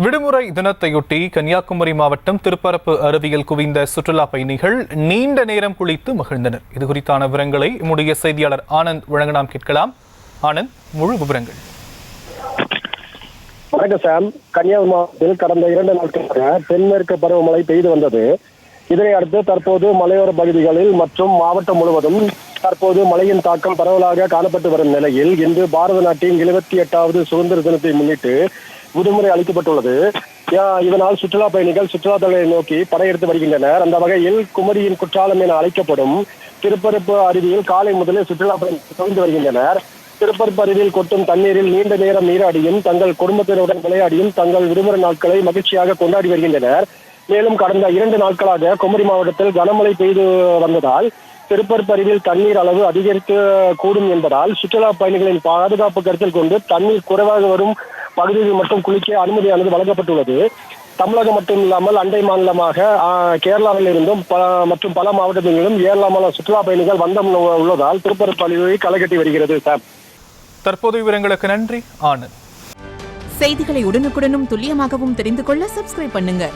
விடுமுறை தினத்தையொட்டி கன்னியாகுமரி மாவட்டம் திருப்பரப்பு அருவியில் குவிந்த சுற்றுலா பயணிகள் நீண்ட நேரம் குளித்து மகிழ்ந்தனர். இது குறித்தான விவரங்களை நம்முடைய செய்தியாளர் ஆனந்த் வழங்க நாம் கேட்கலாம். ஆனந்த், முழு விவரங்கள். வணக்கம் சாம். கன்னியாகுமரி மாவட்டத்தில் கடந்த 2 நாட்களாக தென்மேற்கு பருவமழை பெய்து வந்தது. இதனை அடுத்து தற்போது மலையோர பகுதிகளில் மற்றும் மாவட்டம் முழுவதும் தற்போது மழையின் தாக்கம் பரவலாக காணப்பட்டு வரும் நிலையில் இன்று பாரத நாட்டின் 78வது சுதந்திர தினத்தை முன்னிட்டு விடுமுறை அளிக்கப்பட்டுள்ளது. இதனால் சுற்றுலா பயணிகள் சுற்றுலா தலங்களை நோக்கி படையெடுத்து வருகின்றனர். அந்த வகையில் குமரியின் குற்றாலம் என அழைக்கப்படும் திருப்பரப்பு அருவியில் காலை முதலே சுற்றுலா பயணிகள் குவிந்து வருகின்றனர். திருப்பரப்பு அருவியில் கொட்டும் தண்ணீரில் நீண்ட நேரம் நீராடியும் தங்கள் குடும்பத்தினருடன் விளையாடியும் தங்கள் விடுமுறை நாட்களை மகிழ்ச்சியாக கொண்டாடி வருகின்றனர். மேலும் கடந்த 2 நாட்களாக குமரி மாவட்டத்தில் கனமழை பெய்து வந்ததால் திருப்பரப்பு அருவியில் தண்ணீர் அளவு அதிகரிக்க கூடும் என்பதால் சுற்றுலா பயணிகளின் பாதுகாப்பு கருத்தில் கொண்டு தண்ணீர் குறைவாக வரும் பகுதியில் மட்டும் குளிக்க அனுமதியானது வழங்கப்பட்டுள்ளது. தமிழகம் மட்டும் இல்லாமல் அண்டை மாநிலமாக கேரளாவில் இருந்தும் மற்றும் பல மாவட்டங்களிலும் ஏராளமான சுற்றுலா பயணிகள் வந்தம் உள்ளதால் திருப்பரப்பு அருவி களை கட்டி வருகிறது. சார், தற்போது விவரங்களுக்கு நன்றி ஆனந்த். செய்திகளை உடனுக்குடனும் துல்லியமாகவும் தெரிந்து கொள்ள சப்ஸ்கிரைப் பண்ணுங்க.